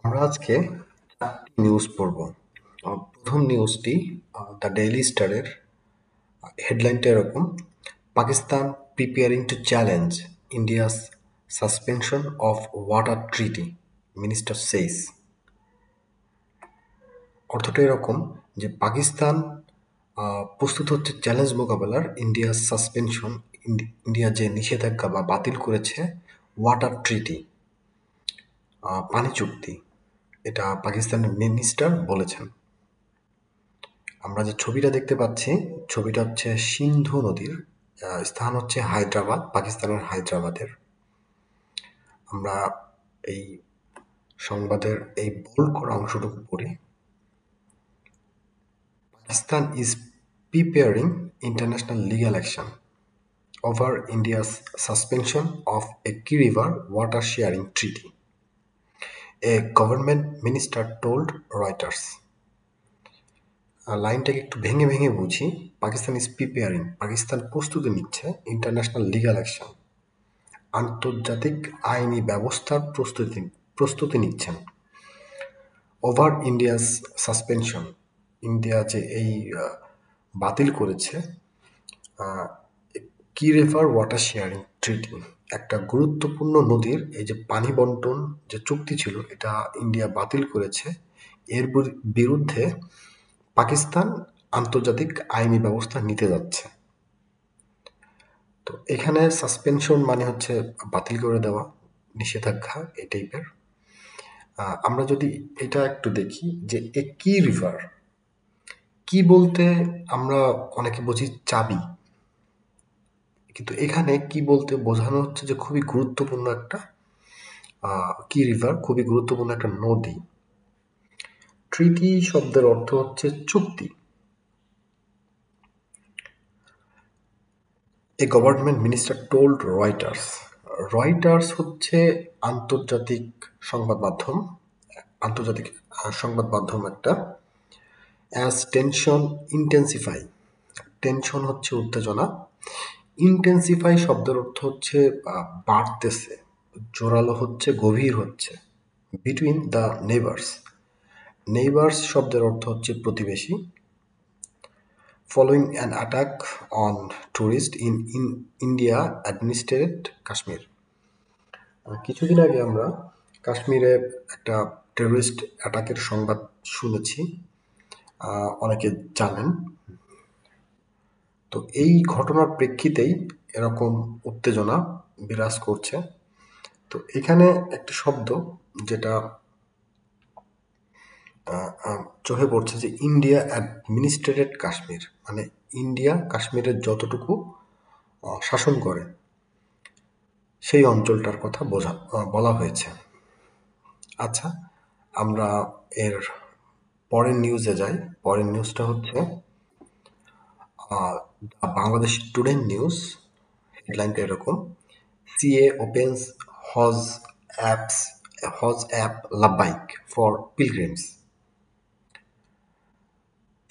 আমরা আজকে নিউজ পড়ব। প্রথম নিউজটি দ্য ডেইলি স্টারের হেডলাইনটা এরকম: Pakistan preparing two challenge India's suspension of water treaty, minister says. অর্থটা এরকম যে পাকিস্তান প্রস্তুত হচ্ছে চ্যালেঞ্জ মোকাবেলার ইন্ডিয়ার সাসপেনশন, ইন্ডিয়া যে নিষেধাজ্ঞা বা বাতিল করেছে ওয়াটার ট্রিটি, পানি চুক্তি, এটা পাকিস্তানের মিনিস্টার বলেছেন। আমরা যে ছবিটা দেখতে পাচ্ছি, ছবিটা হচ্ছে সিন্ধু নদীর, স্থান হচ্ছে হায়দ্রাবাদ, পাকিস্তানের হায়দ্রাবাদের। আমরা এই সংবাদের এই বোল্ড করা অংশটুকু পড়ি। Pakistan is preparing international legal action over India's suspension of a key river water sharing treaty, a government minister told Reuters. লাইনটাকে একটু ভেঙে ভেঙে বুঝি। পাকিস্তান ইজ প্রিপেয়ারিং, পাকিস্তান প্রস্তুতি নিচ্ছে ইন্টারন্যাশনাল লিগ্যাল অ্যাকশন, আন্তর্জাতিক আইনি ব্যবস্থার প্রস্তুতি নিচ্ছেন। ওভার ইন্ডিয়াস সাসপেনশন, ইন্ডিয়া যে এই বাতিল করেছে কি রিভার ওয়াটার শেয়ারিং ট্রিটি, একটা গুরুত্বপূর্ণ নদীর এই যে পানি বন্টন যে চুক্তি ছিল, এটা ইন্ডিয়া বাতিল করেছে। এর বিরুদ্ধে পাকিস্তান আন্তর্জাতিক আইনি ব্যবস্থা নিতে যাচ্ছে। তো এখানে সাসপেনশন মানে হচ্ছে বাতিল করে দেওয়া, নিষেধাজ্ঞা এই টাইপের। আমরা যদি এটা একটু দেখি যে এ কি রিভার, কি বলতে আমরা অনেকে বুঝি চাবি, কিন্তু এখানে কি বলতে বোঝানো হচ্ছে যে খুবই গুরুত্বপূর্ণ একটা কি রিভার, খুবই গুরুত্বপূর্ণ একটা নদী। ট্রিটি শব্দের অর্থ হচ্ছে চুক্তি। A government minister told Reuters, Reuters হচ্ছে আন্তর্জাতিক সংবাদ মাধ্যম, আন্তর্জাতিক সংবাদ মাধ্যম একটা। অ্যাজ টেনশন ইন্টেন্সিফাই, টেনশন হচ্ছে উত্তেজনা, ইন্টেন্সিফাই শব্দের অর্থ হচ্ছে বাড়তেছে, জোরালো হচ্ছে, গভীর হচ্ছে। বিটুইন দ্য নেইবার্স, নেইবার্স শব্দের অর্থ হচ্ছে প্রতিবেশী। Following an attack on tourist in India অ্যাডমিনিস্ট্রেটেড Kashmir, কিছুদিন আগে আমরা কাশ্মীরে একটা টেররিস্ট অ্যাটাকের সংবাদ শুনেছি, অনেকে জানেন। তো এই ঘটনার প্রেক্ষিতেই এরকম উত্তেজনা বিরাজ করছে। তো এখানে একটা শব্দ যেটা চোখে পড়ছে যে ইন্ডিয়া অ্যাডমিনিস্ট্রেটেড কাশ্মীর, মানে ইন্ডিয়া কাশ্মীরের যতটুকু শাসন করে সেই অঞ্চলটার কথা বলা হয়েছে। আচ্ছা, আমরা এর পরের নিউজে যাই। পরের নিউজটা হচ্ছে বাংলাদেশ টুডে নিউজ, হেডলাইনটা এরকম: CA opens Hajj app Labbaik for pilgrims.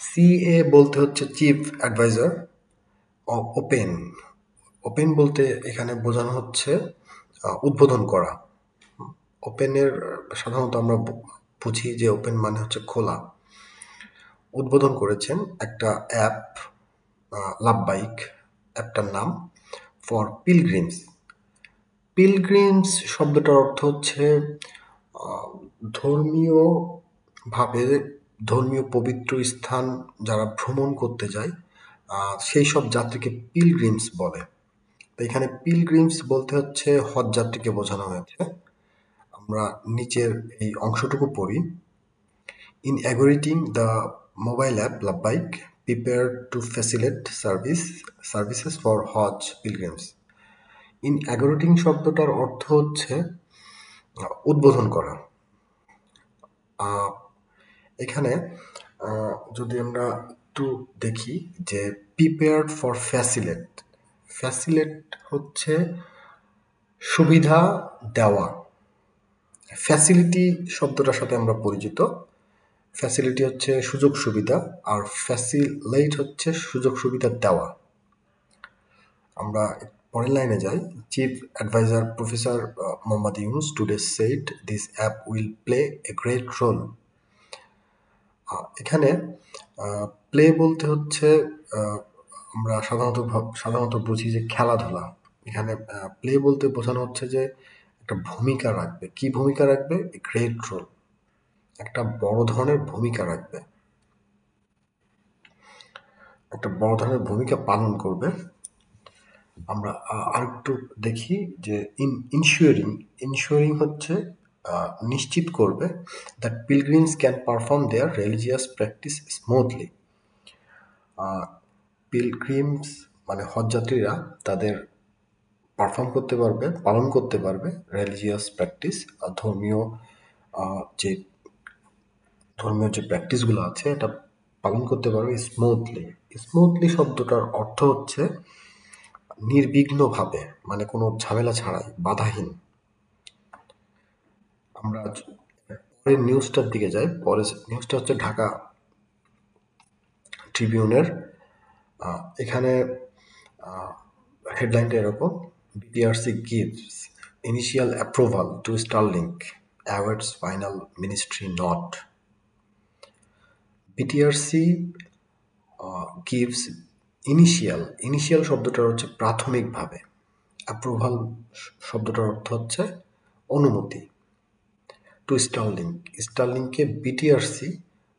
CA বলতে হচ্ছে চিফ অ্যাডভাইজার, ওপেন, ওপেন বলতে এখানে বোঝানো হচ্ছে উদ্বোধন করা। ওপেনের সাধারণত আমরা বুঝি যে ওপেন মানে হচ্ছে খোলা। উদ্বোধন করেছেন একটা অ্যাপ, লাব্বাইক অ্যাপটার নাম, ফর পিলগ্রিমস। পিলগ্রিমস শব্দটার অর্থ হচ্ছে ধর্মীয়ভাবে, ধর্মীয় পবিত্র স্থান যারা ভ্রমণ করতে যায় সেই সব যাত্রীকে পিলগ্রিমস বলে। তো এখানে পিলগ্রিমস বলতে হচ্ছে হজ যাত্রীকে বোঝানো হয়েছে। আমরা নিচের এই অংশটুকু পড়ি: inaugurating the mobile app Labbaik, prepared to facilitate services for Hajj pilgrims. inaugurating শব্দটার অর্থ হচ্ছে উদ্বোধন করা। এখানে যদি আমরা একটু দেখি যে প্রিপেয়ার্ড ফর ফ্যাসিলেট, ফ্যাসিলেট হচ্ছে সুবিধা দেওয়া। ফ্যাসিলিটি শব্দটার সাথে আমরা পরিচিত। ফ্যাসিলিটি হচ্ছে সুযোগ সুবিধা, আর ফ্যাসিলেট হচ্ছে সুযোগ সুবিধা দেওয়া। আমরা পরের লাইনে যাই। Chief adviser professor Muhammad Yunus today said this app will play a great role. এখানে প্লে বলতে হচ্ছে আমরা সাধারণত বুঝি যে খেলাধুলা। এখানে প্লে বলতে বোঝানো হচ্ছে যে একটা ভূমিকা রাখবে। কি ভূমিকা রাখবে? গ্রেট রোল, একটা বড় ধরনের ভূমিকা রাখবে, একটা বড় ধরনের ভূমিকা পালন করবে। আমরা আরেকটু দেখি যে ইনশিওরিং হচ্ছে নিশ্চিত করবে that pilgrims can perform their religious practice smoothly. Pilgrims মানে হজযাত্রীরা তাদের পালন করতে পারবে রিলিজিয়াস প্র্যাকটিস, ধর্মীয় যে প্র্যাকটিসগুলো আছে এটা পালন করতে পারবে স্মুথলি। স্মুথলি শব্দটার অর্থ হচ্ছে নির্বিঘ্নভাবে, মানে কোনো ঝামেলা ছাড়াই, বাধাহীন। আমরা পরের নিউজটার দিকে যাই। পরের নিউজটা হচ্ছে ঢাকা ট্রিবিউনের। এখানে হেডলাইনটা এরকম: BTRC gives initial approval to Starlink, awaits final ministry nod. BTRC gives initial শব্দটার হচ্ছে প্রাথমিকভাবে, অ্যাপ্রুভাল শব্দটার অর্থ হচ্ছে অনুমতি। টু স্টারলিংকে বিটিআরসি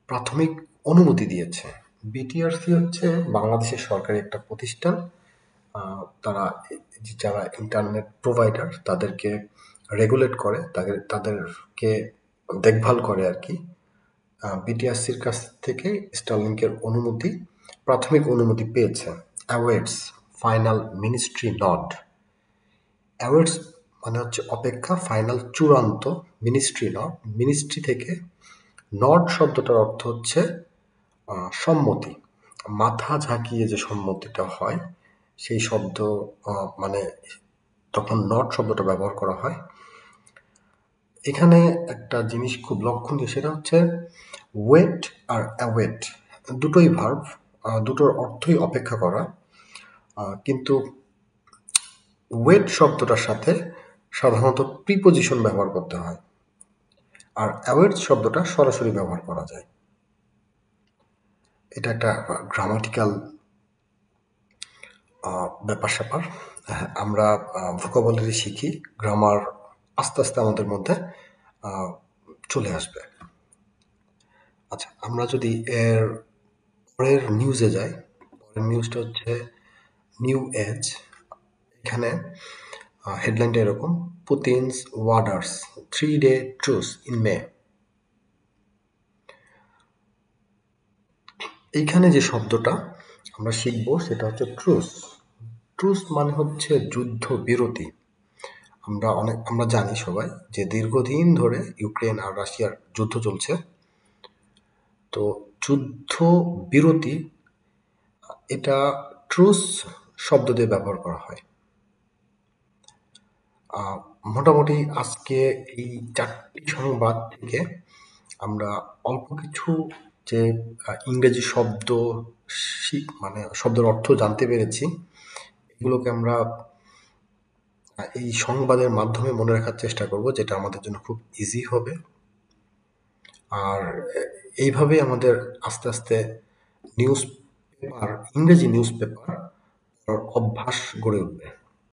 প্রাথমিক অনুমতি দিয়েছে। বিটিআরসি হচ্ছে বাংলাদেশের সরকারি একটা প্রতিষ্ঠান। তারা যারা ইন্টারনেট প্রোভাইডার তাদেরকে রেগুলেট করে, তাদেরকে দেখভাল করে আর কি। বিটিআরসির কাছ থেকে স্টারলিংকের প্রাথমিক অনুমতি পেয়েছে। অ্যাওয়েটস ফাইনাল মিনিস্ট্রি নড। অ্যাওয়েটস মানে হচ্ছে অপেক্ষা, ফাইনাল চূড়ান্ত, মিনিস্ট্রি নড মিনিস্ট্রি থেকে। নড শব্দটার অর্থ হচ্ছে সম্মতি, মাথা ঝাঁকিয়ে যে সম্মতিটা হয় সেই শব্দ, মানে তখন নট শব্দটা ব্যবহার করা হয়। এখানে একটা জিনিস খুব লক্ষণীয়, সেটা হচ্ছে ওয়েট আর অ্যাওয়েট দুটোই ভার্ব, দুটোর অর্থই অপেক্ষা করা, কিন্তু ওয়েট শব্দটার সাথে সাধারণত প্রিপোজিশন ব্যবহার করতে হয়, আর অ্যাওয়েট শব্দটা সরাসরি ব্যবহার করা যায়। এটা একটা গ্রামাটিক্যাল ব্যাপার স্যাপার। আমরা ভোকাবুলারি শিখি, গ্রামার আস্তে আস্তে আমাদের মধ্যে চলে আসবে। আচ্ছা, আমরা যদি এর পরের নিউজে যাই, পরের নিউজটা হচ্ছে নিউ এজ। এখানে হেডলাইনটা এরকম: পুতিনস ওয়ার্ডার্স 3-day ট্রুস ইন মে। এইখানে যে শব্দটা আমরা শিখবো সেটা হচ্ছে ট্রুস। ট্রুস মানে হচ্ছে যুদ্ধ বিরতি। আমরা জানি সবাই যে দীর্ঘদিন ধরে ইউক্রেন আর রাশিয়ার যুদ্ধ চলছে। তো যুদ্ধ বিরতি, এটা ট্রুস শব্দ দিয়ে ব্যবহার করা হয়। মোটামুটি আজকে এই 4টি সংবাদ থেকে আমরা অল্প কিছু যে ইংরেজি শব্দ মানে শব্দের অর্থ জানতে পেরেছি। এগুলোকে আমরা এই সংবাদের মাধ্যমে মনে রাখার চেষ্টা করব, যেটা আমাদের জন্য খুব ইজি হবে। আর এইভাবেই আমাদের আস্তে আস্তে ইংরেজি নিউজ পেপার অভ্যাস গড়ে উঠবে।